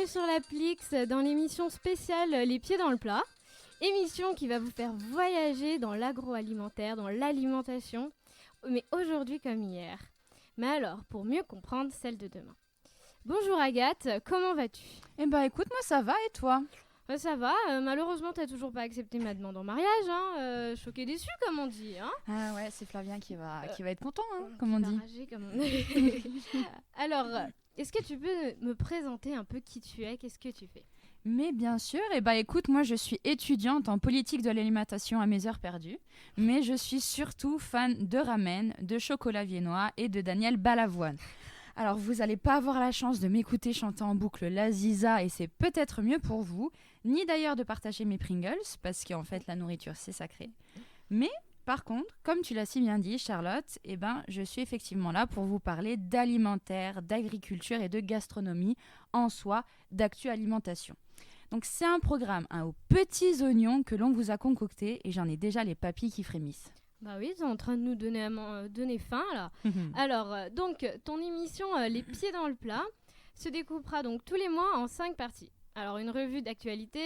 bienvenue sur l'Applix dans l'émission spéciale Les Pieds dans le Plat. Émission qui va vous faire voyager dans l'agroalimentaire, dans l'alimentation, mais aujourd'hui comme hier. Mais alors, pour mieux comprendre celle de demain. Bonjour Agathe, comment vas-tu ? Eh ben écoute, moi ça va et toi ? Ça va, malheureusement t'as toujours pas accepté ma demande en mariage, hein, choqué déçu comme on dit. Hein. Ah ouais, c'est Flavien qui va être content, hein, comme on dit. Rager, comme on dit. Alors, est-ce que tu peux me présenter un peu qui tu es, qu'est-ce que tu fais ? Mais bien sûr, eh ben écoute, moi je suis étudiante en politique de l'alimentation à mes heures perdues, mais je suis surtout fan de ramen, de chocolat viennois et de Daniel Balavoine. Alors vous n'allez pas avoir la chance de m'écouter chanter en boucle l'Aziza et c'est peut-être mieux pour vous, ni d'ailleurs de partager mes Pringles, parce qu'en fait la nourriture c'est sacré. Mais par contre, comme tu l'as si bien dit Charlotte, eh ben, je suis effectivement là pour vous parler d'alimentaire, d'agriculture et de gastronomie, en soi, d'actu alimentation. Donc c'est un programme aux petits oignons que l'on vous a concocté et j'en ai déjà les papilles qui frémissent. Bah oui, t'es en train de nous donner faim là. Alors, donc, ton émission Les Pieds dans le Plat se découpera donc tous les mois en 5 parties. Alors, une revue d'actualité,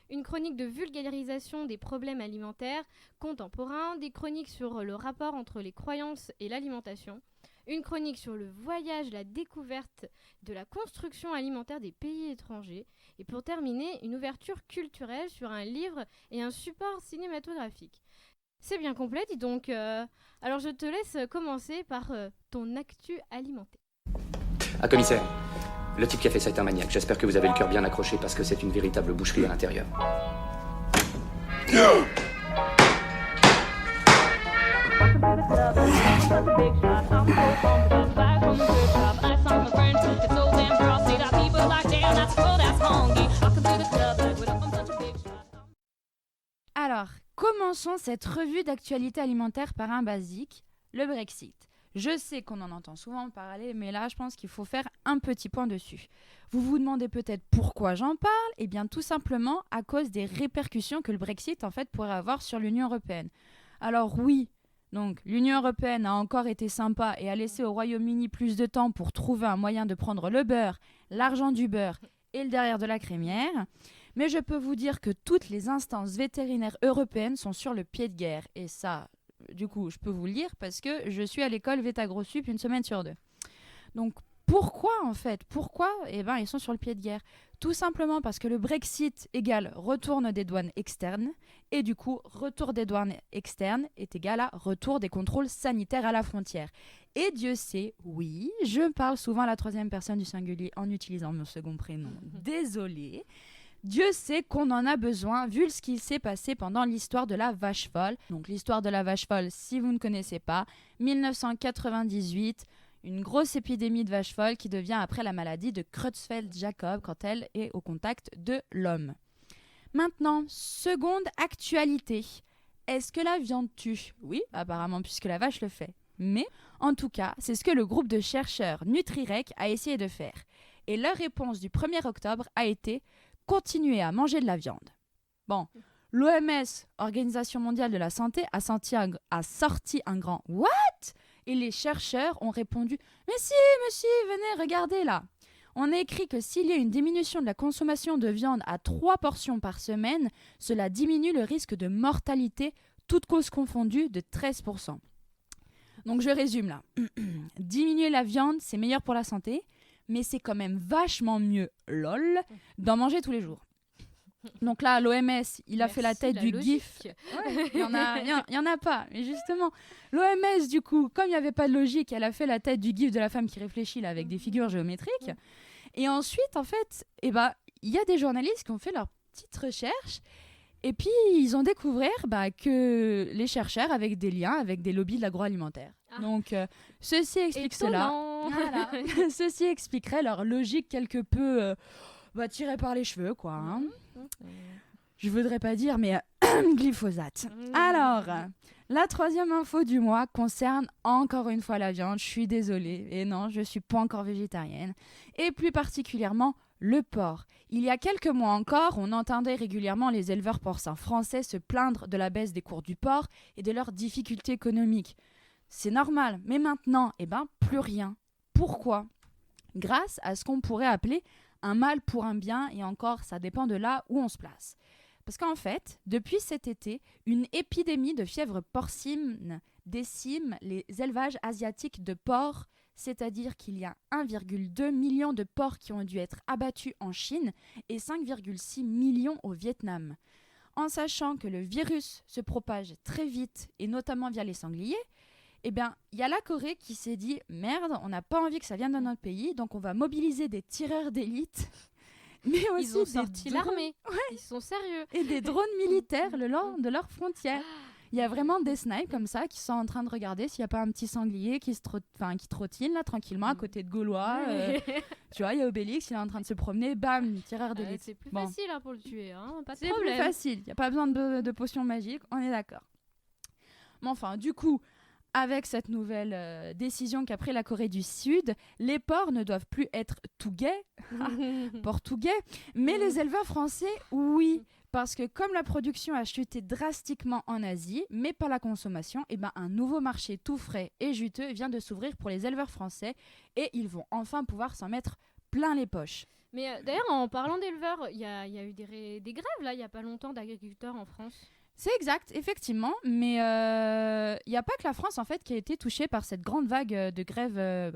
une chronique de vulgarisation des problèmes alimentaires contemporains, des chroniques sur le rapport entre les croyances et l'alimentation, une chronique sur le voyage, la découverte de la construction alimentaire des pays étrangers, et pour terminer, une ouverture culturelle sur un livre et un support cinématographique. C'est bien complet, dis donc. Alors je te laisse commencer par ton actu alimentaire. Ah, commissaire, le type qui a fait ça est un maniaque. J'espère que vous avez le cœur bien accroché parce que c'est une véritable boucherie à l'intérieur. Alors, commençons cette revue d'actualité alimentaire par un basique, le Brexit. Je sais qu'on en entend souvent parler, mais là, je pense qu'il faut faire un petit point dessus. Vous vous demandez peut-être pourquoi j'en parle ? Eh bien, tout simplement à cause des répercussions que le Brexit, en fait, pourrait avoir sur l'Union européenne. Alors oui, donc l'Union européenne a encore été sympa et a laissé au Royaume-Uni plus de temps pour trouver un moyen de prendre le beurre, l'argent du beurre et le derrière de la crémière. Mais je peux vous dire que toutes les instances vétérinaires européennes sont sur le pied de guerre. Et ça, du coup, je peux vous le dire parce que je suis à l'école Vétagrosup une semaine sur 2. Donc, pourquoi en fait ? Pourquoi ? Eh bien, ils sont sur le pied de guerre. Tout simplement parce que le Brexit égale retour des douanes externes. Et du coup, retour des douanes externes est égal à retour des contrôles sanitaires à la frontière. Et Dieu sait, oui, je parle souvent à la troisième personne du singulier en utilisant mon second prénom. Désolée. Dieu sait qu'on en a besoin vu ce qui s'est passé pendant l'histoire de la vache folle. Donc l'histoire de la vache folle, si vous ne connaissez pas, 1998, une grosse épidémie de vache folle qui devient après la maladie de Creutzfeldt-Jakob quand elle est au contact de l'homme. Maintenant, seconde actualité. Est-ce que la viande tue ? Oui, apparemment puisque la vache le fait. Mais, en tout cas, c'est ce que le groupe de chercheurs Nutrirec a essayé de faire. Et leur réponse du 1er octobre a été « continuer à manger de la viande ». Bon, l'OMS, Organisation mondiale de la santé, a sorti un grand « What ?» Et les chercheurs ont répondu « Mais si, venez, regardez là !» On a écrit que s'il y a une diminution de la consommation de viande à 3 portions par semaine, cela diminue le risque de mortalité, toutes causes confondues, de 13%. Donc je résume là. Diminuer la viande, c'est meilleur pour la santé, mais c'est quand même vachement mieux, lol, d'en manger tous les jours. Donc là, l'OMS, il a fait la tête du GIF. Ouais, il y en a pas. Mais justement, l'OMS, du coup, comme il n'y avait pas de logique, elle a fait la tête du GIF de la femme qui réfléchit là, avec des figures géométriques. Et ensuite, en fait, il y a des journalistes qui ont fait leur petite recherche. Et puis, ils ont découvert que les chercheurs avaient des liens avec des lobbies de l'agroalimentaire. Ah. Donc, ceci explique cela. Voilà. Ceci expliquerait leur logique quelque peu tirée par les cheveux, quoi. Hein. Je voudrais pas dire, mais glyphosate. Alors, la troisième info du mois concerne encore une fois la viande. Je suis désolée. Et non, je suis pas encore végétarienne. Et plus particulièrement, le porc. Il y a quelques mois encore, on entendait régulièrement les éleveurs porcins français se plaindre de la baisse des cours du porc et de leurs difficultés économiques. C'est normal, mais maintenant, plus rien. Pourquoi ? Grâce à ce qu'on pourrait appeler un mal pour un bien, et encore, ça dépend de là où on se place. Parce qu'en fait, depuis cet été, une épidémie de fièvre porcine décime les élevages asiatiques de porcs, c'est-à-dire qu'il y a 1,2 million de porcs qui ont dû être abattus en Chine et 5,6 millions au Vietnam. En sachant que le virus se propage très vite, et notamment via les sangliers, eh bien, il y a la Corée qui s'est dit « Merde, on n'a pas envie que ça vienne dans notre pays, donc on va mobiliser des tireurs d'élite. » Mais aussi ils ont sorti l'armée. Ouais. Ils sont sérieux. Et des drones militaires le long de leurs frontières. Il y a vraiment des snipes comme ça qui sont en train de regarder s'il n'y a pas un petit sanglier qui trottine là tranquillement à côté de Gaulois. Tu vois, il y a Obélix, il est en train de se promener, bam, tireur d'élite. C'est plus facile pour le tuer, hein, pas de c'est problème. plus facile, il n'y a pas besoin de potions magiques, on est d'accord. Mais enfin, du coup, avec cette nouvelle décision qu'a pris la Corée du Sud, les porcs ne doivent plus être touguets, portugais, mais les éleveurs français, oui. Parce que comme la production a chuté drastiquement en Asie, mais pas la consommation, eh ben un nouveau marché tout frais et juteux vient de s'ouvrir pour les éleveurs français et ils vont enfin pouvoir s'en mettre plein les poches. Mais d'ailleurs, en parlant d'éleveurs, il y a eu des grèves là, il n'y a pas longtemps d'agriculteurs en France. C'est exact, effectivement, mais il n'y a pas que la France en fait qui a été touchée par cette grande vague de grève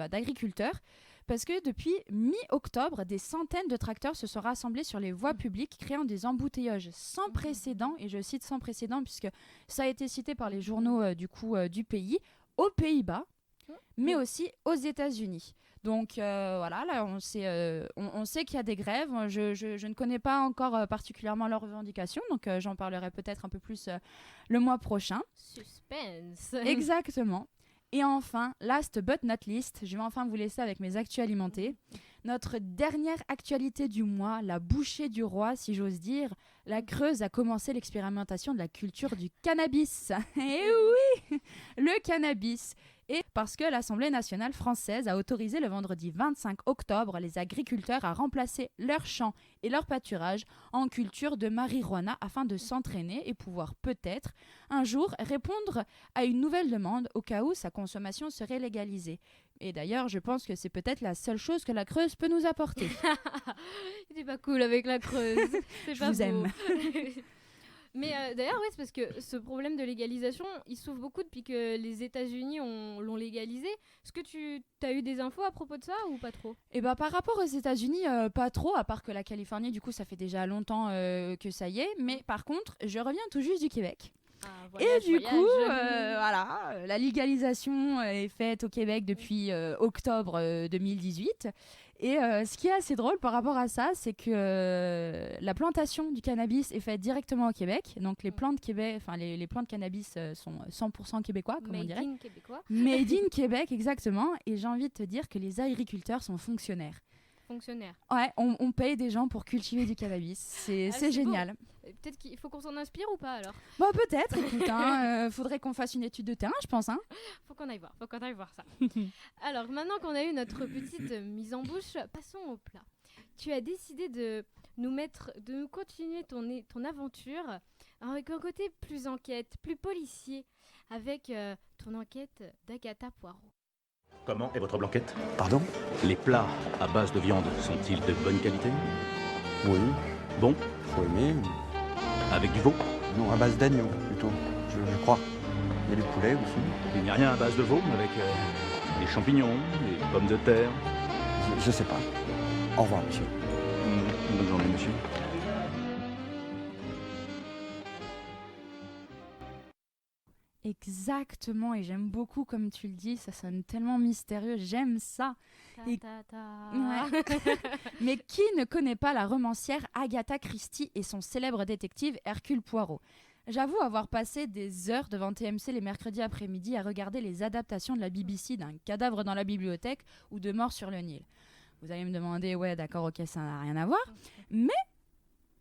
d'agriculteurs. Parce que depuis mi-octobre, des centaines de tracteurs se sont rassemblés sur les voies publiques, créant des embouteillages sans précédent, et je cite sans précédent puisque ça a été cité par les journaux du pays, aux Pays-Bas, mais aussi aux États-Unis. Donc voilà, là on sait qu'il y a des grèves. Je ne connais pas encore particulièrement leurs revendications, donc j'en parlerai peut-être un peu plus le mois prochain. Suspense. Exactement. Et enfin, last but not least, je vais enfin vous laisser avec mes actus alimentés. Notre dernière actualité du mois, la bouchée du roi, si j'ose dire, la Creuse a commencé l'expérimentation de la culture du cannabis. Eh oui, le cannabis. Et parce que l'Assemblée nationale française a autorisé le vendredi 25 octobre les agriculteurs à remplacer leurs champs et leurs pâturages en culture de marijuana afin de s'entraîner et pouvoir peut-être un jour répondre à une nouvelle demande au cas où sa consommation serait légalisée. Et d'ailleurs, je pense que c'est peut-être la seule chose que la Creuse peut nous apporter. C'est pas cool avec la Creuse. Je vous aime. Mais d'ailleurs, oui, c'est parce que ce problème de légalisation, il s'ouvre beaucoup depuis que les États-Unis l'ont légalisé. Est-ce que tu as eu des infos à propos de ça ou pas trop ? Eh ben, par rapport aux États-Unis, pas trop, à part que la Californie, du coup, ça fait déjà longtemps que ça y est. Mais par contre, je reviens tout juste du Québec. Voyage, et du coup, voilà, la légalisation est faite au Québec depuis octobre 2018. Et ce qui est assez drôle par rapport à ça, c'est que la plantation du cannabis est faite directement au Québec. Donc les plants de Québec, enfin les plants de cannabis sont 100% québécois, comme on dirait. Made in québécois. Made in Québec, exactement. Et j'ai envie de te dire que les agriculteurs sont fonctionnaires. Ouais, on paye des gens pour cultiver du cannabis. C'est génial. Peut-être qu'il faut qu'on s'en inspire ou pas alors ? Bon, peut-être, écoute, faudrait qu'on fasse une étude de terrain, je pense. Faut qu'on aille voir ça. Alors, maintenant qu'on a eu notre petite mise en bouche, passons au plat. Tu as décidé de nous continuer ton aventure avec un côté plus enquête, plus policier, avec ton enquête d'Agatha Poirot. Comment est votre blanquette ? Pardon ? Les plats à base de viande sont-ils de bonne qualité ? Oui. Bon ? Faut aimer. Avec du veau ? Non, à base d'agneau, plutôt, je crois. Il y a du poulet aussi. Il n'y a rien à base de veau avec des champignons, des pommes de terre ? Je sais pas. Au revoir, monsieur. Bonne journée, monsieur. Exactement, et j'aime beaucoup comme tu le dis, ça sonne tellement mystérieux, j'aime ça. Ouais. Mais qui ne connaît pas la romancière Agatha Christie et son célèbre détective Hercule Poirot ? J'avoue avoir passé des heures devant TMC les mercredis après-midi à regarder les adaptations de la BBC d'un cadavre dans la bibliothèque ou de Mort sur le Nil. Vous allez me demander, ouais d'accord, ok, ça n'a rien à voir, mais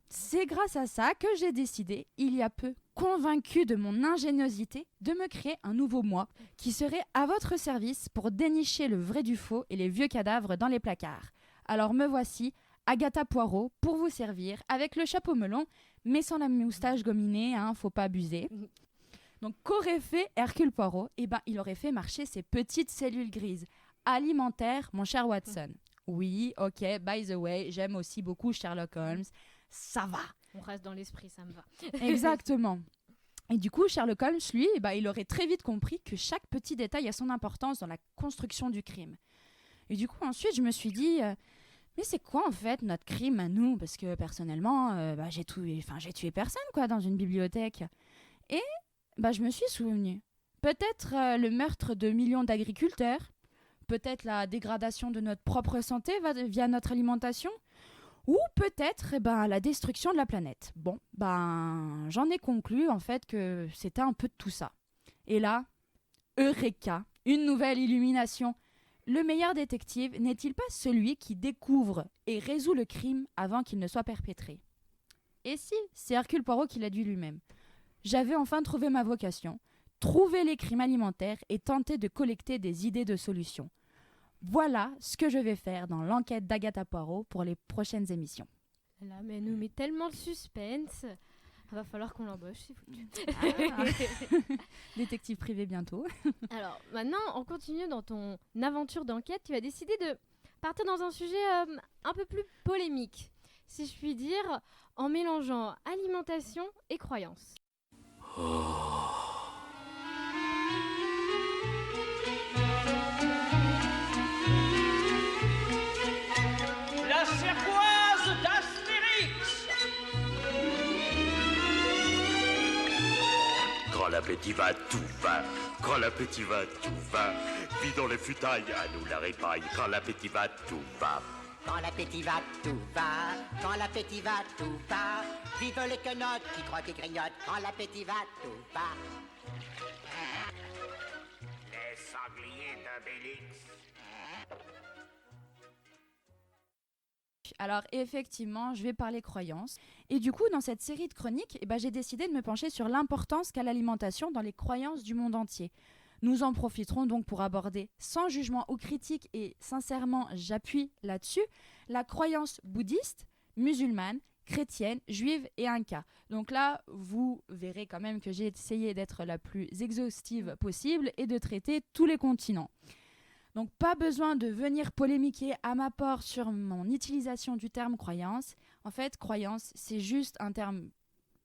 c'est grâce à ça que j'ai décidé, il y a peu, convaincue de mon ingéniosité, de me créer un nouveau moi qui serait à votre service pour dénicher le vrai du faux et les vieux cadavres dans les placards. Alors me voici, Agatha Poirot, pour vous servir, avec le chapeau melon, mais sans la moustache gominée, faut pas abuser. Donc qu'aurait fait Hercule Poirot ? Eh ben, il aurait fait marcher ses petites cellules grises, alimentaires, mon cher Watson. Oui, ok, by the way, j'aime aussi beaucoup Sherlock Holmes. Ça va. On reste dans l'esprit, ça me va. Exactement. Et du coup, Sherlock Holmes, lui, il aurait très vite compris que chaque petit détail a son importance dans la construction du crime. Et du coup, ensuite, je me suis dit, mais c'est quoi en fait notre crime à nous ? Parce que personnellement, j'ai tué personne quoi dans une bibliothèque. Et je me suis souvenu. Peut-être le meurtre de millions d'agriculteurs, peut-être la dégradation de notre propre santé via notre alimentation, ou peut-être la destruction de la planète. Bon, j'en ai conclu en fait que c'était un peu de tout ça. Et là, Eureka, une nouvelle illumination. Le meilleur détective n'est-il pas celui qui découvre et résout le crime avant qu'il ne soit perpétré ? Et si, c'est Hercule Poirot qui l'a dit lui-même. J'avais enfin trouvé ma vocation, trouver les crimes alimentaires et tenter de collecter des idées de solutions. Voilà ce que je vais faire dans l'enquête d'Agatha Poirot pour les prochaines émissions. Là, mais elle nous met tellement le suspense. Va falloir qu'on l'embauche, c'est foutu. Détective privé bientôt. Alors, maintenant, on continue dans ton aventure d'enquête. Tu vas décider de partir dans un sujet un peu plus polémique, si je puis dire, en mélangeant alimentation et croyance. La cervoise d'Astérix. Quand l'appétit va, tout va. Quand l'appétit va, tout va. Vis dans les futailles, à nous la répaille. Quand l'appétit va, tout va. Quand l'appétit va, tout va. Quand l'appétit va, tout va. Vive les quenottes qui croquent et grignotent. Quand l'appétit va, tout va. Les sangliers d'Obélix. Alors effectivement, je vais parler croyances. Et du coup, dans cette série de chroniques, j'ai décidé de me pencher sur l'importance qu'a l'alimentation dans les croyances du monde entier. Nous en profiterons donc pour aborder, sans jugement ou critique, et sincèrement j'appuie là-dessus, la croyance bouddhiste, musulmane, chrétienne, juive et inca. Donc là, vous verrez quand même que j'ai essayé d'être la plus exhaustive possible et de traiter tous les continents. Donc pas besoin de venir polémiquer à ma part sur mon utilisation du terme croyance. En fait, croyance, c'est juste un terme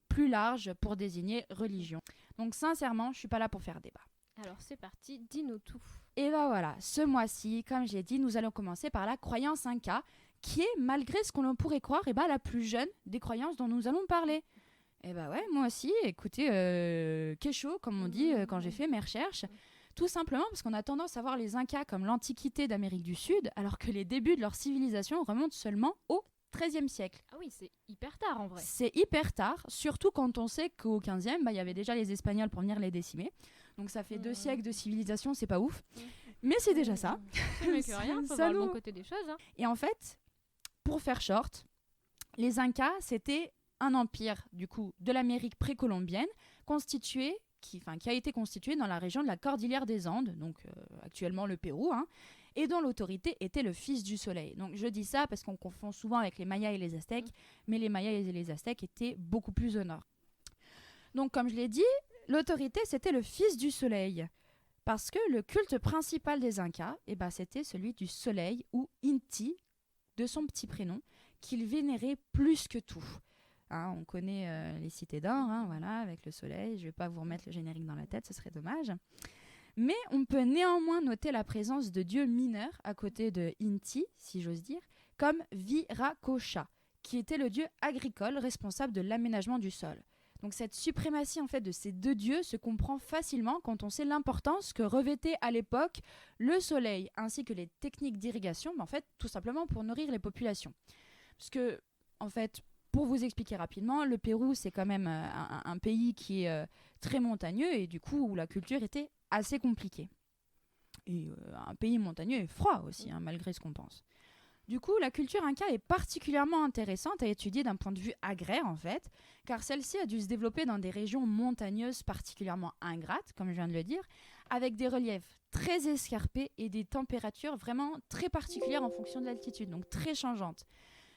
plus large pour désigner religion. Donc sincèrement, je suis pas là pour faire débat. Alors c'est parti, dis-nous tout. Et voilà, ce mois-ci, comme j'ai dit, nous allons commencer par la croyance inca, qui est, malgré ce qu'on pourrait croire, la plus jeune des croyances dont nous allons parler. Et ouais, moi aussi, écoutez, qu'est chaud, comme on dit quand j'ai fait mes recherches. Tout simplement parce qu'on a tendance à voir les Incas comme l'Antiquité d'Amérique du Sud, alors que les débuts de leur civilisation remontent seulement au XIIIe siècle. Ah oui, c'est hyper tard en vrai. C'est hyper tard, surtout quand on sait qu'au XVe, il y avait déjà les Espagnols pour venir les décimer. Donc ça fait 2 siècles de civilisation, c'est pas ouf. Mais c'est déjà ça. C'est mieux que rien, faut voir le bon côté des choses. Hein. Et en fait, pour faire short, les Incas, c'était un empire du coup de l'Amérique précolombienne qui a été constitué dans la région de la Cordillère des Andes, donc actuellement le Pérou, et dont l'autorité était le fils du soleil. Donc je dis ça parce qu'on confond souvent avec les Mayas et les Aztèques, mais les Mayas et les Aztèques étaient beaucoup plus au nord. Donc comme je l'ai dit, l'autorité c'était le fils du soleil, parce que le culte principal des Incas, c'était celui du soleil, ou Inti, de son petit prénom, qu'il vénérait plus que tout. On connaît les cités d'or, voilà, avec le soleil. Je ne vais pas vous remettre le générique dans la tête, ce serait dommage. Mais on peut néanmoins noter la présence de dieux mineurs à côté de Inti, si j'ose dire, comme Viracocha, qui était le dieu agricole responsable de l'aménagement du sol. Donc cette suprématie en fait de ces 2 dieux se comprend facilement quand on sait l'importance que revêtait à l'époque le soleil ainsi que les techniques d'irrigation, en fait tout simplement pour nourrir les populations. Parce que en fait, pour vous expliquer rapidement, le Pérou, c'est quand même un pays qui est très montagneux et du coup où la culture était assez compliquée. Et un pays montagneux et froid aussi, malgré ce qu'on pense. Du coup, la culture inca est particulièrement intéressante à étudier d'un point de vue agraire, en fait, car celle-ci a dû se développer dans des régions montagneuses particulièrement ingrates, comme je viens de le dire, avec des reliefs très escarpés et des températures vraiment très particulières en fonction de l'altitude, donc très changeantes.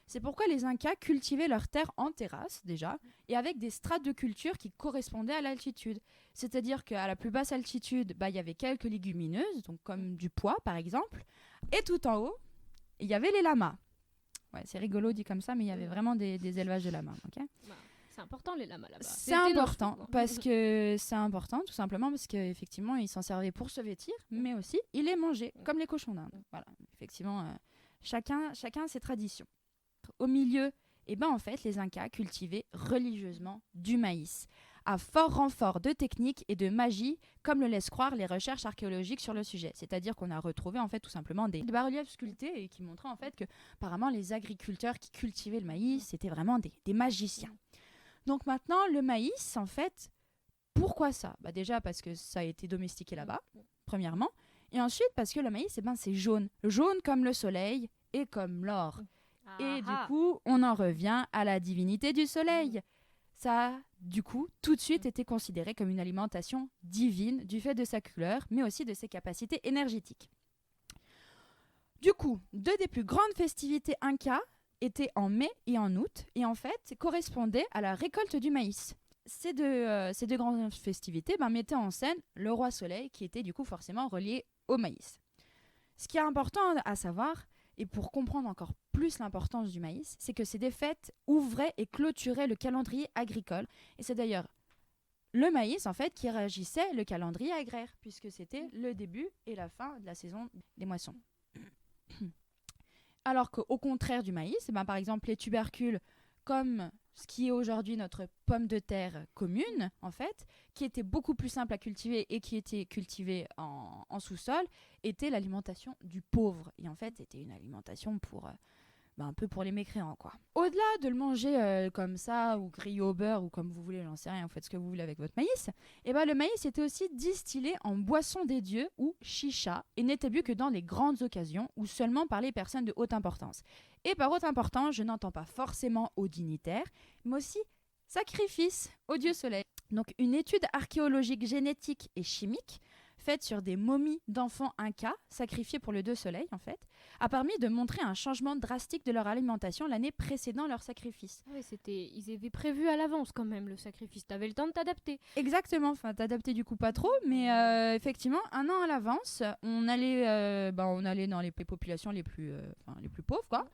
C'est pourquoi les Incas cultivaient leurs terres en terrasse, déjà, et avec des strates de culture qui correspondaient à l'altitude. C'est-à-dire qu'à la plus basse altitude, il y avait quelques légumineuses, donc comme du pois, par exemple, et tout en haut, il y avait les lamas. Ouais, c'est rigolo dit comme ça, mais il y avait vraiment des élevages de lamas. Okay, c'est important les lamas là-bas. C'est important parce que c'est important tout simplement parce qu'effectivement ils s'en servaient pour se vêtir, mais aussi ils les mangeaient comme les cochons d'Inde. Voilà, effectivement, chacun a ses traditions. Au milieu, en fait, les Incas cultivaient religieusement du maïs, à fort renfort de technique et de magie, comme le laissent croire les recherches archéologiques sur le sujet. C'est-à-dire qu'on a retrouvé en fait tout simplement des bas-reliefs sculptés et qui montraient en fait que apparemment les agriculteurs qui cultivaient le maïs, c'était vraiment des magiciens. Donc maintenant, le maïs, en fait, pourquoi ça ? Déjà parce que ça a été domestiqué là-bas, premièrement, et ensuite parce que le maïs, c'est jaune comme le soleil et comme l'or. Et du coup, on en revient à la divinité du soleil. Ça a, du coup, tout de suite été considéré comme une alimentation divine du fait de sa couleur, mais aussi de ses capacités énergétiques. Du coup, deux des plus grandes festivités incas étaient en mai et en août, et en fait, correspondaient à la récolte du maïs. Ces deux grandes festivités mettaient en scène le roi soleil, qui était du coup forcément relié au maïs. Ce qui est important à savoir, et pour comprendre encore plus l'importance du maïs, c'est que ces fêtes ouvraient et clôturaient le calendrier agricole. Et c'est d'ailleurs le maïs, en fait, qui régissait le calendrier agraire, puisque c'était le début et la fin de la saison des moissons. Alors qu'au contraire du maïs, par exemple, les tubercules, comme ce qui est aujourd'hui notre pomme de terre commune, en fait, qui était beaucoup plus simple à cultiver et qui était cultivée en sous-sol, était l'alimentation du pauvre. Et en fait, c'était une alimentation pour un peu pour les mécréants, quoi. Au-delà de le manger comme ça, ou grillé au beurre, ou comme vous voulez, j'en sais rien, vous faites ce que vous voulez avec votre maïs, le maïs était aussi distillé en boisson des dieux, ou chicha, et n'était bu que dans les grandes occasions, ou seulement par les personnes de haute importance. Et par haute importance, je n'entends pas forcément aux dignitaires, mais aussi sacrifice au dieu soleil. Donc une étude archéologique, génétique et chimique faite sur des momies d'enfants incas, sacrifiés pour le dieu soleil en fait, a permis de montrer un changement drastique de leur alimentation l'année précédant leur sacrifice. Oui, ils avaient prévu à l'avance quand même le sacrifice, t'avais le temps de t'adapter. Exactement, t'adapter du coup pas trop, mais effectivement, un an à l'avance, on allait dans les populations les plus pauvres, quoi.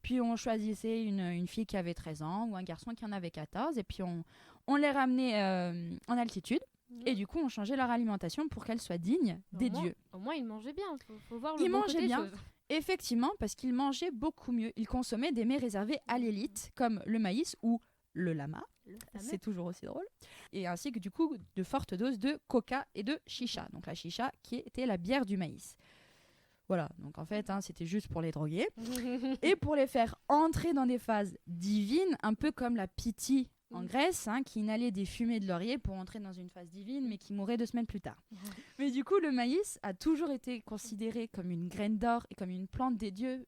Puis on choisissait une fille qui avait 13 ans ou un garçon qui en avait 14, et puis on les ramenait en altitude. Et du coup, on changeait leur alimentation pour qu'elle soit digne des dieux. Au moins, ils mangeaient bien. Faut voir le bon côté des choses. Effectivement, parce qu'ils mangeaient beaucoup mieux. Ils consommaient des mets réservés à l'élite, comme le maïs ou le lama. C'est toujours aussi drôle. Et ainsi que du coup, de fortes doses de coca et de chicha. Donc la chicha qui était la bière du maïs. Voilà, donc en fait, c'était juste pour les droguer. Et pour les faire entrer dans des phases divines, un peu comme la Pythie en Grèce, qui inhalait des fumées de laurier pour entrer dans une phase divine, mais qui mourait 2 semaines plus tard. Mais du coup, le maïs a toujours été considéré comme une graine d'or et comme une plante des dieux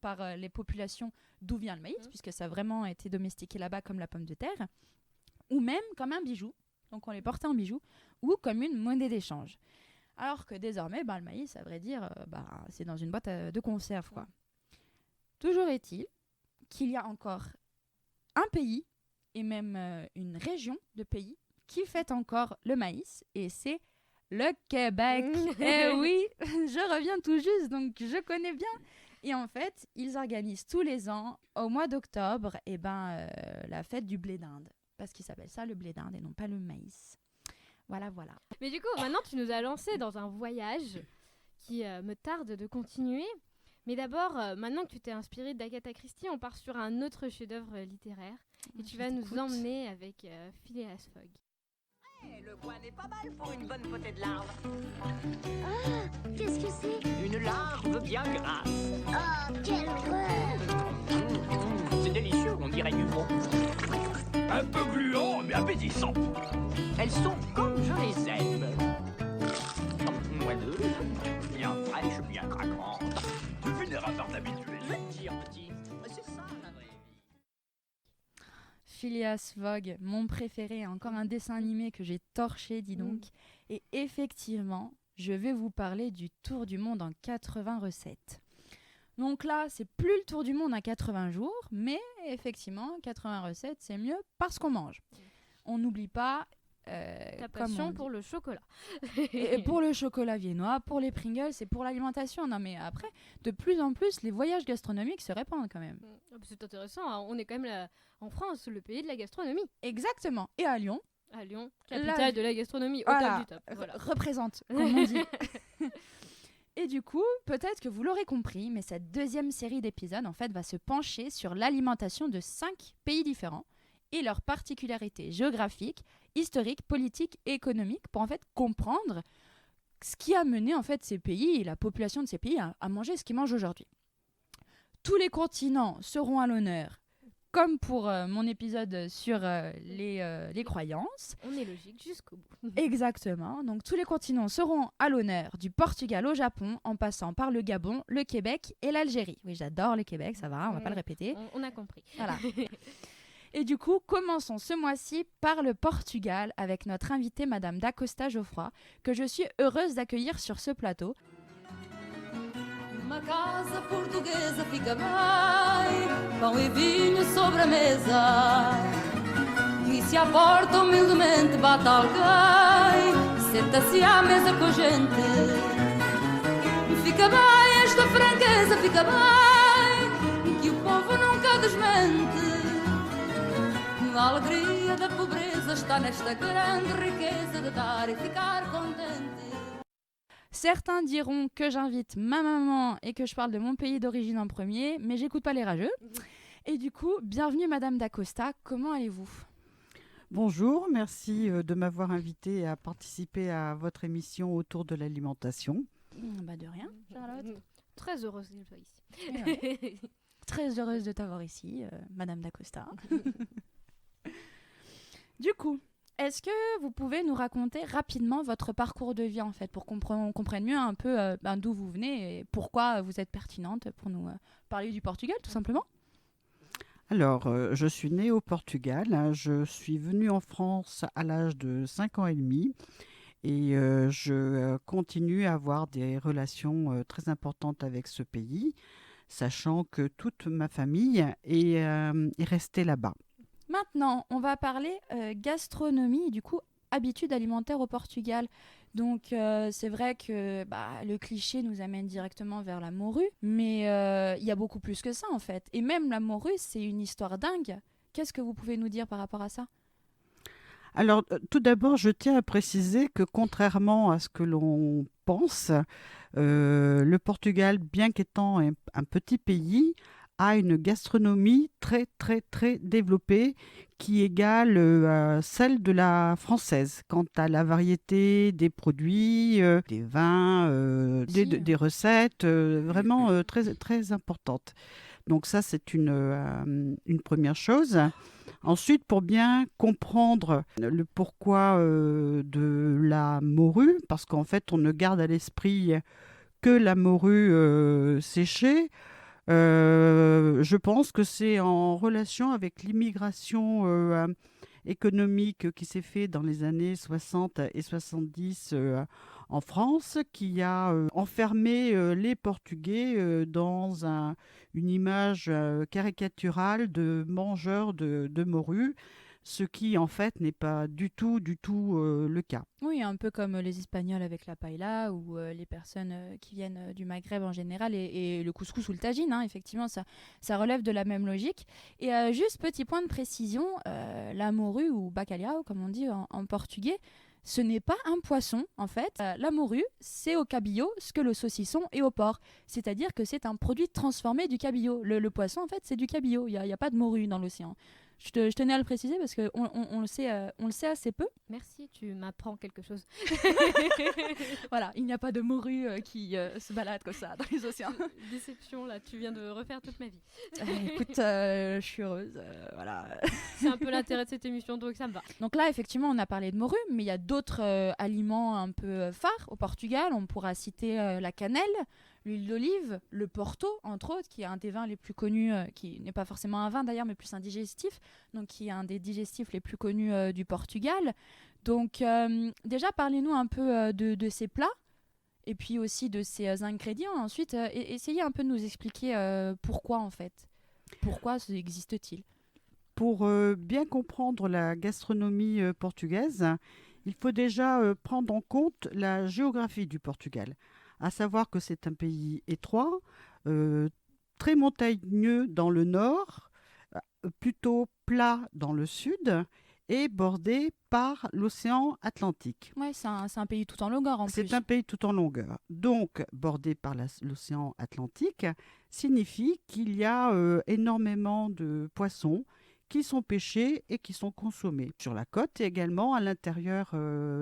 par les populations d'où vient le maïs, puisque ça a vraiment été domestiqué là-bas comme la pomme de terre, ou même comme un bijou, donc on les portait en bijou, ou comme une monnaie d'échange. Alors que désormais, le maïs, à vrai dire, c'est dans une boîte de conserve, quoi. Toujours est-il qu'il y a encore un pays, et même une région de pays, qui fête encore le maïs, et c'est le Québec. Eh oui, je reviens tout juste, donc je connais bien. Et en fait, ils organisent tous les ans, au mois d'octobre, la fête du blé d'Inde. Parce qu'ils s'appellent ça le blé d'Inde et non pas le maïs. Voilà. Mais du coup, maintenant, tu nous as lancé dans un voyage qui me tarde de continuer. Mais d'abord, maintenant que tu t'es inspiré d'Agatha Christie, on part sur un autre chef-d'œuvre littéraire. Et tu vas nous emmener avec Phileas Fogg. Hey, le coin n'est pas mal pour une bonne potée de larve. Ah, qu'est-ce que c'est? Une larve bien grasse. Oh, quelle horreur! C'est délicieux, on dirait du veau. Un peu gluant, mais appétissant. Elles sont comme je les aime. Moelleuses, bien fraîches, bien craquantes. Tu finiras par t'habituer. Je vais te dire, petit, c'est ça la vraie vie. Phileas Fogg, mon préféré, encore un dessin animé que j'ai torché, dis donc. Et effectivement, je vais vous parler du Tour du monde en 80 recettes. Donc là, c'est plus le Tour du monde en 80 jours, mais effectivement, 80 recettes, c'est mieux parce qu'on mange. On n'oublie pas Ta comme on passion dit. pour le chocolat. Et pour le chocolat viennois, pour les Pringles et pour l'alimentation. Non mais après, de plus en plus, les voyages gastronomiques se répandent quand même. C'est intéressant, hein. On est quand même en France, le pays de la gastronomie. Exactement. Et à Lyon, À Lyon, capitale de la gastronomie, au voilà, top du top. Voilà. représente, comme on dit. Et du coup, peut-être que vous l'aurez compris, mais cette deuxième série d'épisodes, en fait, va se pencher sur l'alimentation de 5 pays différents et leurs particularités géographiques, historiques, politiques et économiques pour en fait comprendre ce qui a mené en fait ces pays et la population de ces pays à manger ce qu'ils mangent aujourd'hui. Tous les continents seront à l'honneur, comme pour mon épisode sur les croyances. On est logique jusqu'au bout. Exactement. Donc tous les continents seront à l'honneur, du Portugal au Japon, en passant par le Gabon, le Québec et l'Algérie. Oui, j'adore le Québec, ça va, on va pas le répéter. On a compris. Voilà. Et du coup, commençons ce mois-ci par le Portugal avec notre invitée Madame D'Acosta Geoffroy, que je suis heureuse d'accueillir sur ce plateau. Uma casa portuguesa fica bem, pão e vinho sobre a mesa. E se à porta humildemente bate alguém, senta-se à mesa com a gente. Fica bem esta franqueza, fica bem, que o povo nunca desmente. A alegria da pobreza está nesta grande riqueza de dar e ficar contente. Certains diront que j'invite ma maman et que je parle de mon pays d'origine en premier, mais j'écoute pas les rageux. Et du coup, bienvenue Madame D'Acosta, comment allez-vous ? Bonjour, merci de m'avoir invitée à participer à votre émission autour de l'alimentation. Bah de rien, Charlotte. Très heureuse d'être ici. Ouais. Très heureuse de t'avoir ici, Madame D'Acosta. Du coup, est-ce que vous pouvez nous raconter rapidement votre parcours de vie en fait, pour qu'on comprenne mieux un peu d'où vous venez et pourquoi vous êtes pertinente pour nous parler du Portugal tout simplement ? Alors, je suis née au Portugal, je suis venue en France à l'âge de 5 ans et demi et je continue à avoir des relations très importantes avec ce pays, sachant que toute ma famille est restée là-bas. Maintenant, on va parler gastronomie et du coup habitudes alimentaires au Portugal. Donc c'est vrai que le cliché nous amène directement vers la morue, mais il y a beaucoup plus que ça en fait. Et même la morue, c'est une histoire dingue. Qu'est-ce que vous pouvez nous dire par rapport à ça ? Alors, tout d'abord, je tiens à préciser que contrairement à ce que l'on pense, le Portugal, bien qu'étant un petit pays, a une gastronomie très, très, très développée qui égale celle de la française. Quant à la variété des produits, des vins, des recettes, vraiment très, très importante. Donc ça, c'est une première chose. Ensuite, pour bien comprendre le pourquoi de la morue, parce qu'en fait, on ne garde à l'esprit que la morue séchée, je pense que c'est en relation avec l'immigration économique qui s'est faite dans les années 60 et 70 en France, qui a enfermé les Portugais dans une image caricaturale de mangeurs de morue, ce qui en fait n'est pas du tout le cas. Oui, un peu comme les Espagnols avec la paella ou les personnes qui viennent du Maghreb en général et le couscous ou le tagine, hein, effectivement, ça relève de la même logique. Et juste petit point de précision, la morue ou bacalhau, comme on dit en portugais, ce n'est pas un poisson, en fait. La morue, c'est au cabillaud ce que le saucisson est au porc. C'est-à-dire que c'est un produit transformé du cabillaud. Le poisson, en fait, c'est du cabillaud. Il n'y a pas de morue dans l'océan. Je tenais à le préciser parce qu'on le sait assez peu. Merci, tu m'apprends quelque chose. Voilà, il n'y a pas de morue qui se balade comme ça dans les océans. Déception, là, tu viens de refaire toute ma vie. Écoute, je suis heureuse, voilà. C'est un peu l'intérêt de cette émission, donc ça me va. Donc là, effectivement, on a parlé de morue, mais il y a d'autres aliments un peu phares au Portugal. On pourra citer la cannelle, l'huile d'olive, le Porto, entre autres, qui est un des vins les plus connus, qui n'est pas forcément un vin d'ailleurs, mais plus un digestif, donc qui est un des digestifs les plus connus du Portugal. Donc déjà, parlez-nous un peu de ces plats, et puis aussi de ces ingrédients. Ensuite, essayez un peu de nous expliquer pourquoi, en fait. Pourquoi existe-t-il ? pour bien comprendre la gastronomie portugaise, il faut déjà prendre en compte la géographie du Portugal. À savoir que c'est un pays étroit, très montagneux dans le nord, plutôt plat dans le sud et bordé par l'océan Atlantique. Ouais, c'est un pays tout en longueur en plus. C'est un pays tout en longueur. Donc, bordé par l'océan Atlantique signifie qu'il y a énormément de poissons qui sont pêchés et qui sont consommés sur la côte et également à l'intérieur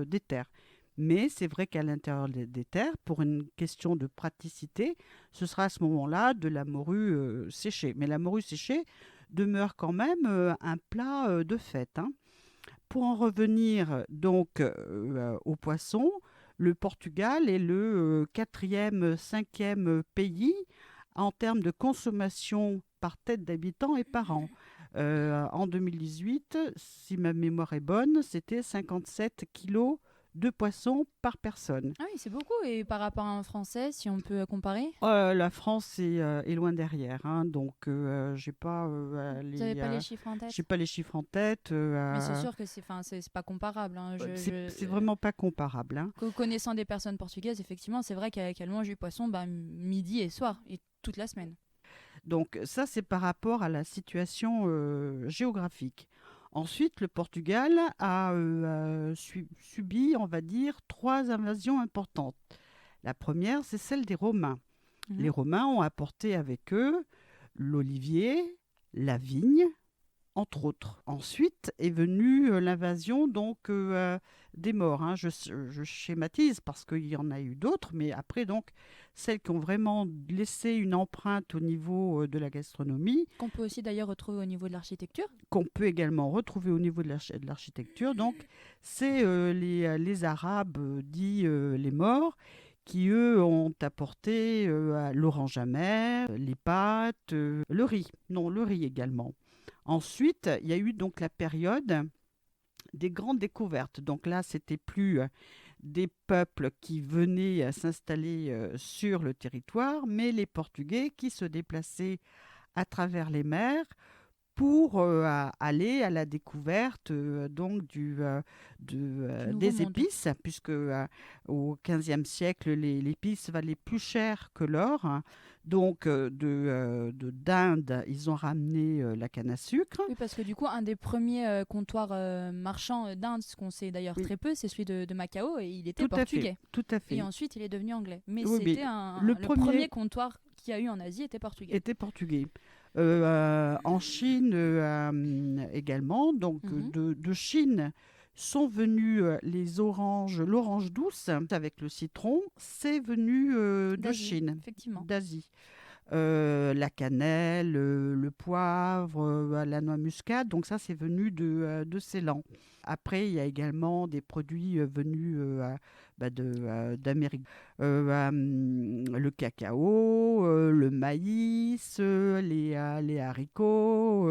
des terres. Mais c'est vrai qu'à l'intérieur des terres, pour une question de praticité, ce sera à ce moment-là de la morue séchée. Mais la morue séchée demeure quand même un plat de fête. Pour en revenir donc aux poissons, le Portugal est le 4e, 5e pays en termes de consommation par tête d'habitant et par an. En 2018, si ma mémoire est bonne, c'était 57 kilos de poissons par personne. Ah oui, c'est beaucoup. Et par rapport à un Français, si on peut comparer La France est loin derrière. Donc, j'ai pas Vous n'avez pas les chiffres en tête? J'ai pas les chiffres en tête. Mais c'est sûr que c'est pas comparable. C'est vraiment pas comparable. Connaissant des personnes portugaises, effectivement, c'est vrai qu'elles mangent du poisson midi et soir, et toute la semaine. Donc ça, c'est par rapport à la situation géographique. Ensuite, le Portugal a subi, on va dire, 3 invasions importantes. La première, c'est celle des Romains. Les Romains ont apporté avec eux l'olivier, la vigne, entre autres. Ensuite est venue l'invasion donc des Maures. Je schématise parce qu'il y en a eu d'autres, mais après donc celles qui ont vraiment laissé une empreinte au niveau de la gastronomie. Qu'on peut aussi d'ailleurs retrouver au niveau de l'architecture. Qu'on peut également retrouver au niveau de l'architecture. Donc c'est les Arabes dits les Maures qui, eux, ont apporté l'orange amer, les pâtes, le riz. Non, le riz également. Ensuite, il y a eu donc la période des grandes découvertes. Donc là, c'était plus des peuples qui venaient s'installer sur le territoire, mais les Portugais qui se déplaçaient à travers les mers pour aller à la découverte donc des épices, puisque au XVe siècle, l'épice valait plus cher que l'or. Donc, d'Inde, ils ont ramené la canne à sucre. Oui, parce que du coup, un des premiers comptoirs marchands d'Inde, ce qu'on sait d'ailleurs très peu, c'est celui de Macao, et il était portugais. Tout à fait. Et ensuite, il est devenu anglais. Mais oui, c'était le premier comptoir qu'il y a eu en Asie était portugais. En Chine également, donc de Chine sont venus l'orange douce avec le citron, c'est venu de Chine, effectivement. d'Asie. La cannelle, le poivre, la noix muscade, donc ça c'est venu de Ceylan. Après, il y a également des produits venus d'Amérique. Le cacao, le maïs, les haricots,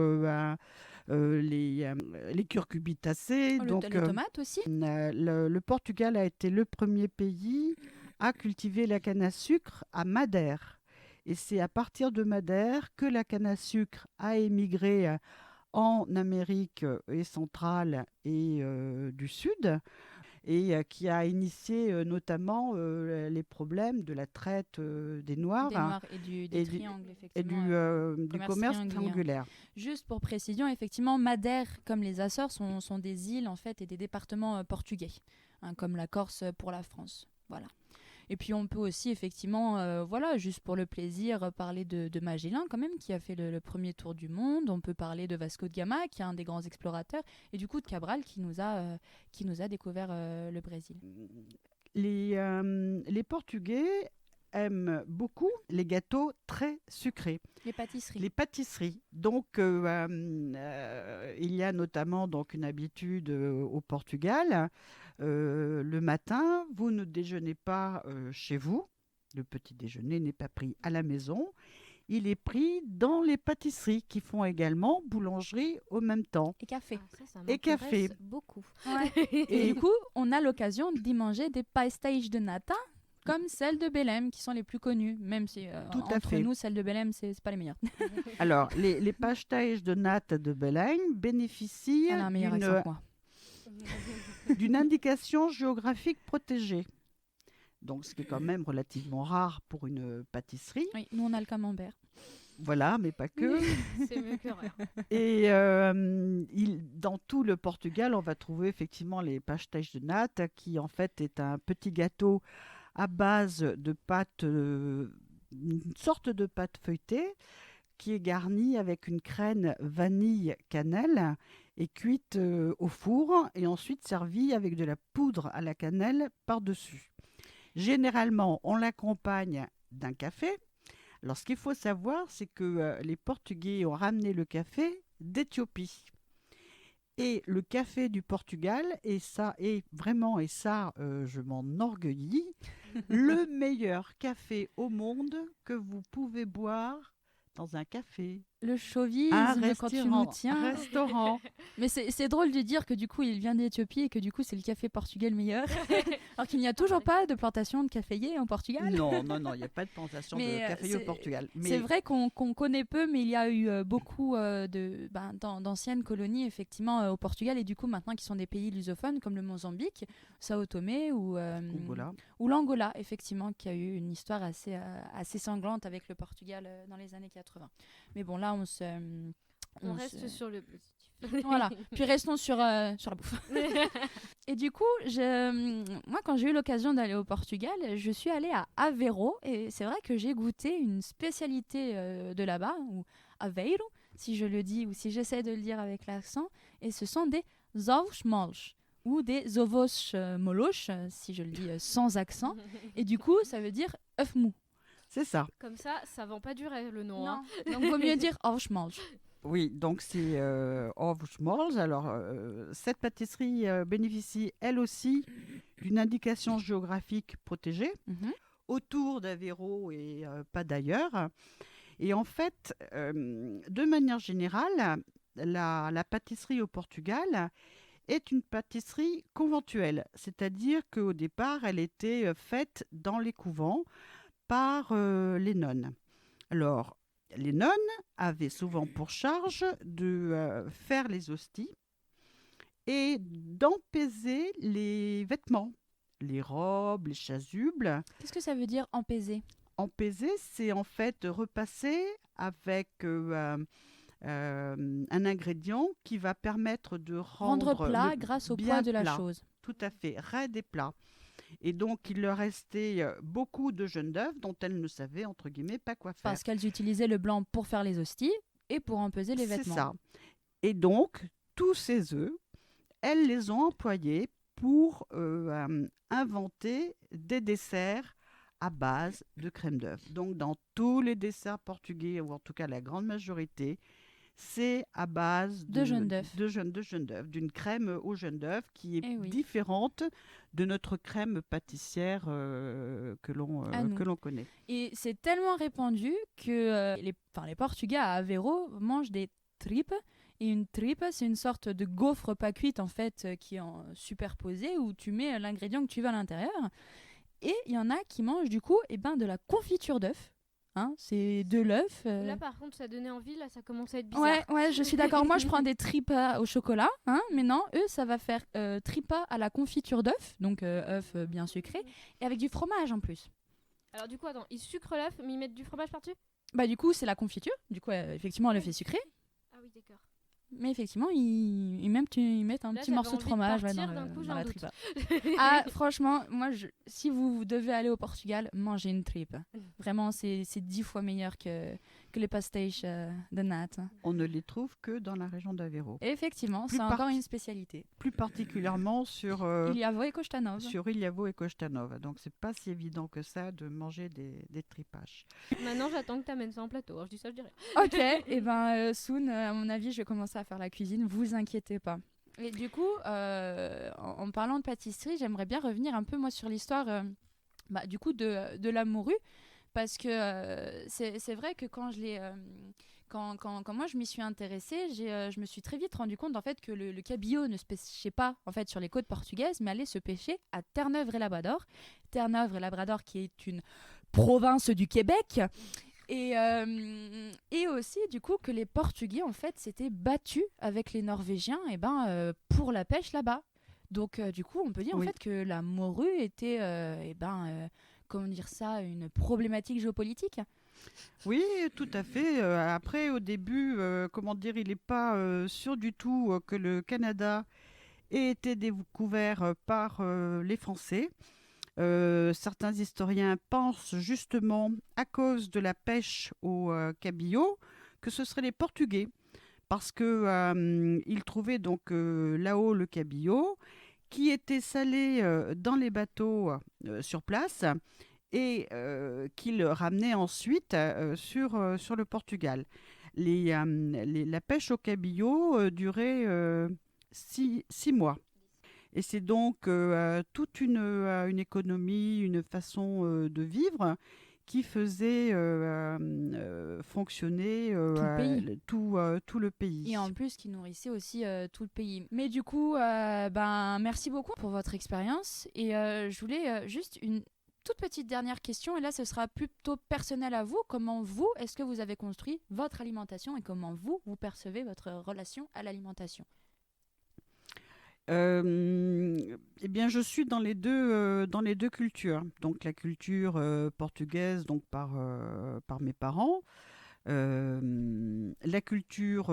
les curcubitacées. Les tomates aussi. Le Portugal a été le premier pays à cultiver la canne à sucre à Madère. Et c'est à partir de Madère que la canne à sucre a émigré en Amérique centrale et du Sud, et qui a initié notamment les problèmes de la traite des Noirs. Et des triangles, effectivement. Et du commerce triangulaire. Juste pour précision, effectivement, Madère, comme les Açores, sont des îles en fait, et des départements portugais, comme la Corse pour la France. Voilà. Et puis on peut aussi effectivement, juste pour le plaisir, parler de Magellan quand même, qui a fait le premier tour du monde. On peut parler de Vasco de Gama, qui est un des grands explorateurs, et du coup de Cabral, qui nous a découvert le Brésil. Les Portugais aiment beaucoup les gâteaux très sucrés. Les pâtisseries. Donc, il y a notamment donc, une habitude au Portugal. Le matin, vous ne déjeunez pas chez vous. Le petit déjeuner n'est pas pris à la maison. Il est pris dans les pâtisseries qui font également boulangerie au même temps. Et café. Ça m'intéresse beaucoup. Ouais. Et du coup, on a l'occasion d'y manger des pastéis de nata, comme celles de Belém, qui sont les plus connues, même si Tout à entre fait. nous, celles de Belém, c'est pas les meilleures. Alors, les pastéis de natte de Belém bénéficient Elle a un meilleur accent que moi. d'une indication géographique protégée. Donc, ce qui est quand même relativement rare pour une pâtisserie. Oui, nous, on a le camembert. Voilà, mais pas que. C'est mieux que rien. Et dans tout le Portugal, on va trouver effectivement les pastéis de natte, qui en fait est un petit gâteau à base de pâte, une sorte de pâte feuilletée, qui est garnie avec une crème vanille cannelle et cuite au four et ensuite servie avec de la poudre à la cannelle par-dessus. Généralement, on l'accompagne d'un café. Alors, ce qu'il faut savoir, c'est que les Portugais ont ramené le café d'Éthiopie. Et le café du Portugal, et ça, je m'en enorgueillis, le meilleur café au monde que vous pouvez boire dans un café. Le chauvisme, quand tu nous tiens. Un restaurant. Mais c'est drôle de dire que du coup, il vient d'Éthiopie et que du coup, c'est le café portugais le meilleur. Alors qu'il n'y a toujours pas de plantation de caféiers au Portugal. Non, il n'y a pas de plantation de caféiers au Portugal. Mais... C'est vrai qu'on connaît peu, mais il y a eu beaucoup d'anciennes colonies, effectivement, au Portugal. Et du coup, maintenant, qui sont des pays lusophones, comme le Mozambique, Sao Tomé ou l'Angola, effectivement, qui a eu une histoire assez sanglante avec le Portugal dans les années 80. Mais bon, là, on reste sur le positif. Voilà, puis restons sur la bouffe. Et du coup, moi, quand j'ai eu l'occasion d'aller au Portugal, je suis allée à Aveiro. Et c'est vrai que j'ai goûté une spécialité de là-bas, ou Aveiro, si je le dis, ou si j'essaie de le dire avec l'accent. Et ce sont des ovos moles, ou des ovos molos, si je le dis sans accent. Et du coup, ça veut dire œuf mou. C'est ça. Comme ça vend pas du rêve le nom. Non. Hein. Donc vaut mieux dire ovos moles. Oui, donc c'est ovos moles. Alors, cette pâtisserie bénéficie, elle aussi, d'une indication géographique protégée autour d'Aveiro et pas d'ailleurs. Et en fait, de manière générale, la pâtisserie au Portugal est une pâtisserie conventuelle. C'est-à-dire qu'au départ, elle était faite dans les couvents par les nonnes. Alors, les nonnes avaient souvent pour charge de faire les hosties et d'empaiser les vêtements, les robes, les chasubles. Qu'est-ce que ça veut dire empaiser ? Empaiser, c'est en fait repasser avec un ingrédient qui va permettre de rendre plat grâce au poids de la chose. Tout à fait, raide et plat. Et donc, il leur restait beaucoup de jaunes d'œufs dont elles ne savaient, entre guillemets, pas quoi faire. Parce qu'elles utilisaient le blanc pour faire les hosties et pour empaiser les vêtements. C'est ça. Et donc, tous ces œufs, elles les ont employés pour inventer des desserts à base de crème d'œuf. Donc, dans tous les desserts portugais, ou en tout cas la grande majorité, c'est à base de jaune d'œuf. De jaune d'œuf, d'une crème au jaune d'œuf qui est différente de notre crème pâtissière que l'on connaît. Et c'est tellement répandu que les Portugais à Aveiro mangent des tripes. Et une tripe, c'est une sorte de gaufre pas cuite en fait qui est superposée où tu mets l'ingrédient que tu veux à l'intérieur. Et il y en a qui mangent du coup de la confiture d'œuf. Hein, c'est de l'œuf. Là, par contre, ça donnait envie. Là, ça commence à être bizarre. Ouais, je suis d'accord. Moi, je prends des tripas au chocolat. Hein, mais non, eux, ça va faire tripas à la confiture d'œuf. Donc, œuf bien sucré. Et avec du fromage en plus. Alors, du coup, attends, ils sucrent l'œuf, mais ils mettent du fromage par-dessus ? Bah, du coup, c'est la confiture. Du coup, effectivement, l'œuf est sucré. Ah oui, d'accord. Mais effectivement, ils mettent un petit morceau de fromage dans la tripa. Ah, franchement, moi, si vous devez aller au Portugal, mangez une tripe. Vraiment, c'est 10 fois meilleur que les pastéis de natte. On ne les trouve que dans la région d'Aveiro. Effectivement, c'est encore une spécialité. Plus particulièrement sur Ilhavo et Costanova. Sur Ilhavo et Costanova. Donc, c'est pas si évident que ça de manger des tripages. Maintenant, j'attends que tu amènes ça en plateau. Alors, je dis ça, je dirais. Ok, et soon, à mon avis, je vais commencer à faire la cuisine. Vous inquiétez pas. Et du coup, en parlant de pâtisserie, j'aimerais bien revenir un peu moi sur l'histoire du coup de la morue. parce que c'est vrai que quand je l'ai... Quand moi je m'y suis intéressée, je me suis très vite rendu compte en fait que le cabillaud ne se pêchait pas en fait sur les côtes portugaises, mais allait se pêcher à Terre-Neuve-et-Labrador. Terre-Neuve-et-Labrador qui est une province du Québec. Et aussi du coup que les Portugais en fait s'étaient battus avec les Norvégiens pour la pêche là-bas. Donc du coup on peut dire en fait que la morue était comment dire ça, une problématique géopolitique. Oui, tout à fait. Après, au début, il n'est pas sûr du tout que le Canada ait été découvert par les Français. Certains historiens pensent justement, à cause de la pêche au cabillaud, que ce seraient les Portugais, parce qu'ils trouvaient donc là-haut le cabillaud, qui était salé dans les bateaux sur place, et qu'il ramenait ensuite sur le Portugal. La pêche au cabillaud durait 6 mois. Et c'est donc toute une économie, une façon de vivre qui faisait fonctionner tout le pays. Et en plus, qui nourrissait aussi tout le pays. Mais du coup, merci beaucoup pour votre expérience. Et je voulais juste une toute petite dernière question, et là ce sera plutôt personnel à vous. Comment vous, est-ce que vous avez construit votre alimentation et comment vous percevez votre relation à l'alimentation? Eh bien, je suis dans les deux cultures. Donc la culture portugaise, donc par mes parents, la culture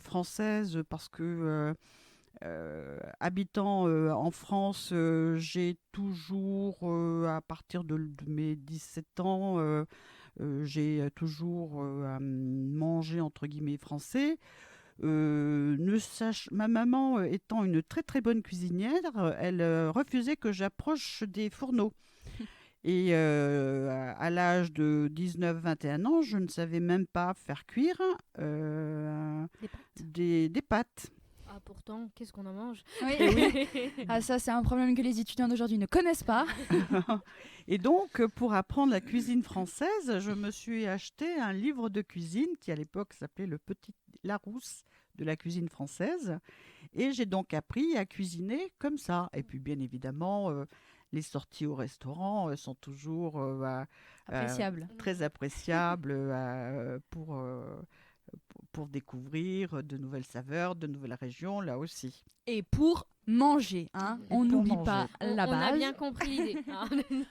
française parce que habitant en France, j'ai toujours, à partir de mes 17 ans, j'ai toujours mangé entre guillemets français. Ma maman étant une très très bonne cuisinière, elle refusait que j'approche des fourneaux. Et à l'âge de 19-21 ans, je ne savais même pas faire cuire des pâtes. Ah, pourtant, qu'est-ce qu'on en mange? Oui. Ah, ça, c'est un problème que les étudiants d'aujourd'hui ne connaissent pas. Et donc, pour apprendre la cuisine française, je me suis acheté un livre de cuisine qui, à l'époque, s'appelait Le Petit Larousse de la cuisine française. Et j'ai donc appris à cuisiner comme ça. Et puis, bien évidemment, les sorties au restaurant sont toujours appréciables. Très appréciables pour découvrir de nouvelles saveurs, de nouvelles régions, là aussi. Et pour manger, hein, on n'oublie pas la base. On a bien compris l'idée.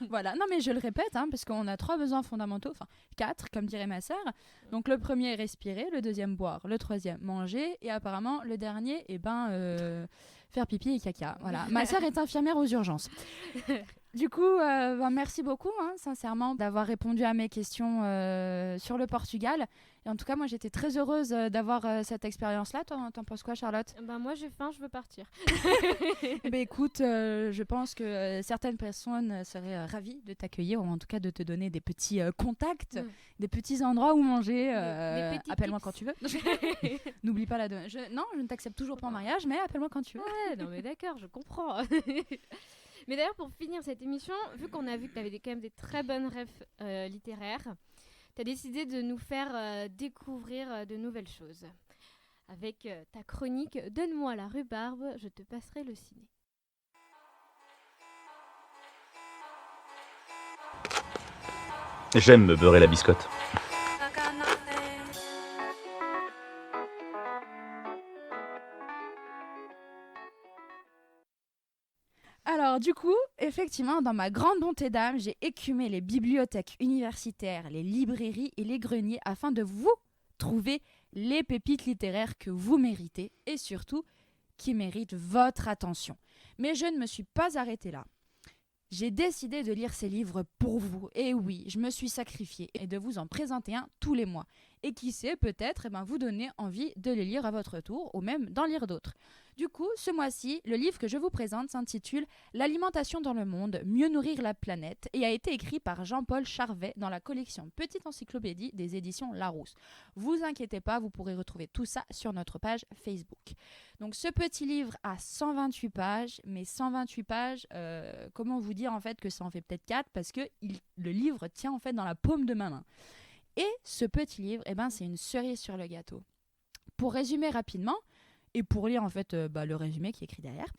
Voilà, non mais je le répète, parce qu'on a 3 besoins fondamentaux, enfin 4, comme dirait ma sœur. Donc le premier, respirer, le deuxième, boire, le troisième, manger, et apparemment le dernier, faire pipi et caca. Voilà, ma sœur est infirmière aux urgences. Du coup, merci beaucoup, sincèrement, d'avoir répondu à mes questions sur le Portugal. Et en tout cas, moi, j'étais très heureuse d'avoir cette expérience-là. T'en penses quoi, Charlotte? Moi, j'ai faim, je veux partir. Écoute, je pense que certaines personnes seraient ravies de t'accueillir, ou en tout cas de te donner des petits contacts, des petits endroits où manger. Appelle-moi quand tu veux. N'oublie pas non, je ne t'accepte toujours pas en mariage, mais appelle-moi quand tu veux. Ouais, non mais d'accord, je comprends. Mais d'ailleurs, pour finir cette émission, vu qu'on a vu que tu avais quand même des très bonnes rêves littéraires, tu as décidé de nous faire découvrir de nouvelles choses. Avec ta chronique « Donne-moi la rhubarbe, je te passerai le ciné ». J'aime me beurrer la biscotte. Alors du coup, effectivement, dans ma grande bonté d'âme, j'ai écumé les bibliothèques universitaires, les librairies et les greniers afin de vous trouver les pépites littéraires que vous méritez et surtout qui méritent votre attention. Mais je ne me suis pas arrêtée là. J'ai décidé de lire ces livres pour vous. Et oui, je me suis sacrifiée et de vous en présenter un tous les mois. et qui sait peut-être vous donner envie de les lire à votre tour ou même d'en lire d'autres. Du coup, ce mois-ci, le livre que je vous présente s'intitule « L'alimentation dans le monde, mieux nourrir la planète » et a été écrit par Jean-Paul Charvet dans la collection Petite Encyclopédie des éditions Larousse. Vous inquiétez pas, vous pourrez retrouver tout ça sur notre page Facebook. Donc ce petit livre a 128 pages, mais 128 pages, comment vous dire en fait que ça en fait peut-être 4 parce que le livre tient en fait dans la paume de ma main. Et ce petit livre, c'est une cerise sur le gâteau. Pour résumer rapidement, et pour lire en fait le résumé qui est écrit derrière.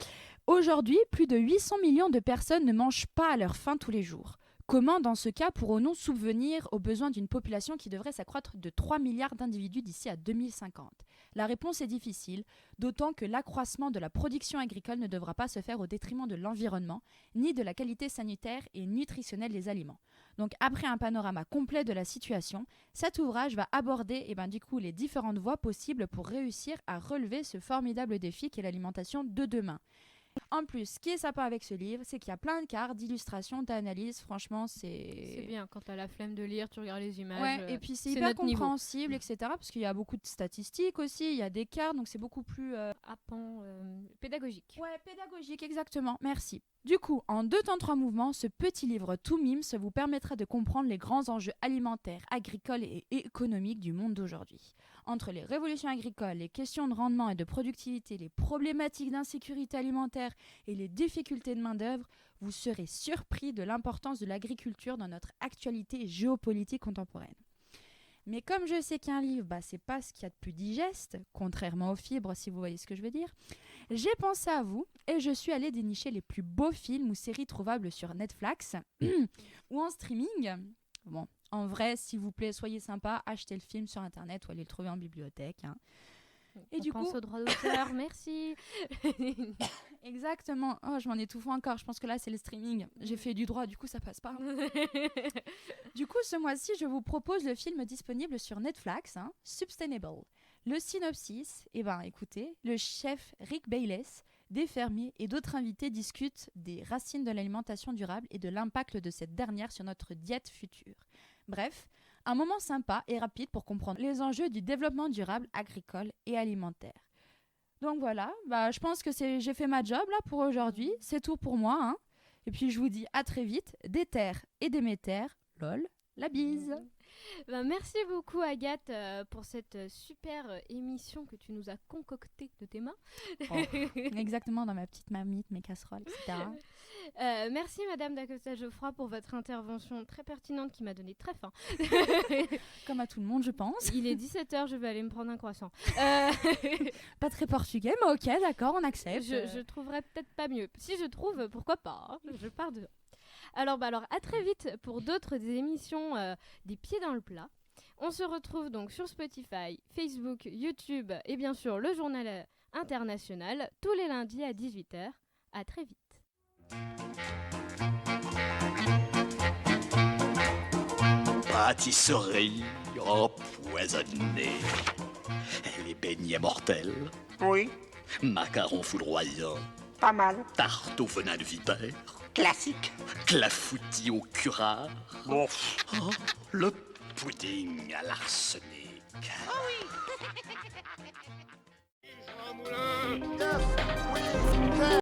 Aujourd'hui, plus de 800 millions de personnes ne mangent pas à leur faim tous les jours. Comment, dans ce cas, pourrons-nous subvenir aux besoins d'une population qui devrait s'accroître de 3 milliards d'individus d'ici à 2050 ? La réponse est difficile, d'autant que l'accroissement de la production agricole ne devra pas se faire au détriment de l'environnement, ni de la qualité sanitaire et nutritionnelle des aliments. Donc après un panorama complet de la situation, cet ouvrage va aborder les différentes voies possibles pour réussir à relever ce formidable défi qu'est l'alimentation de demain. En plus, ce qui est sympa avec ce livre, c'est qu'il y a plein de cartes, d'illustrations, d'analyses. Franchement, c'est bien. Quand tu as la flemme de lire, tu regardes les images. Ouais, et puis c'est hyper compréhensible, etc. Parce qu'il y a beaucoup de statistiques aussi, il y a des cartes, donc c'est beaucoup plus... pédagogique. Ouais, pédagogique, exactement. Merci. Du coup, en 2 temps 3 mouvements, ce petit livre tout mimes vous permettra de comprendre les grands enjeux alimentaires, agricoles et économiques du monde d'aujourd'hui. Entre les révolutions agricoles, les questions de rendement et de productivité, les problématiques d'insécurité alimentaire et les difficultés de main-d'œuvre, vous serez surpris de l'importance de l'agriculture dans notre actualité géopolitique contemporaine. Mais comme je sais qu'un livre, c'est pas ce qu'il y a de plus digeste, contrairement aux fibres, si vous voyez ce que je veux dire, j'ai pensé à vous et je suis allée dénicher les plus beaux films ou séries trouvables sur Netflix ou en streaming. Bon, en vrai, s'il vous plaît, soyez sympa, achetez le film sur Internet ou allez le trouver en bibliothèque. Et du coup, pense au droit d'auteur, merci. Exactement. Oh, je m'en étouffe encore. Je pense que là, c'est le streaming. J'ai fait du droit, du coup, ça passe pas. Du coup, ce mois-ci, je vous propose le film disponible sur Netflix, Sustainable. Le synopsis, écoutez, le chef Rick Bayless, des fermiers et d'autres invités discutent des racines de l'alimentation durable et de l'impact de cette dernière sur notre diète future. Bref, un moment sympa et rapide pour comprendre les enjeux du développement durable agricole et alimentaire. Donc voilà, je pense que j'ai fait ma job là pour aujourd'hui. C'est tout pour moi. Et puis je vous dis à très vite. Des terres et des métères. Lol, la bise. Merci beaucoup Agathe pour cette super émission que tu nous as concoctée de tes mains. Exactement, dans ma petite marmite, mes casseroles, etc. Merci Madame d'Acosta-Geoffroy pour votre intervention très pertinente qui m'a donné très faim. Comme à tout le monde, je pense. Il est 17h, je vais aller me prendre un croissant. Pas très portugais, mais ok, d'accord, on accepte. Je trouverai peut-être pas mieux. Si je trouve, pourquoi pas, je pars dedans. Alors à très vite pour d'autres émissions des pieds dans le plat. On se retrouve donc sur Spotify, Facebook, YouTube et bien sûr le journal international tous les lundis à 18h. À très vite. Pâtisserie empoisonnée. Les beignets mortels. Oui. Macarons foudroyants. Pas mal. Tarte au venin de vipère. Classique. Clafoutis au curare. Bon. Oh, le pudding à l'arsenic. Oh oui.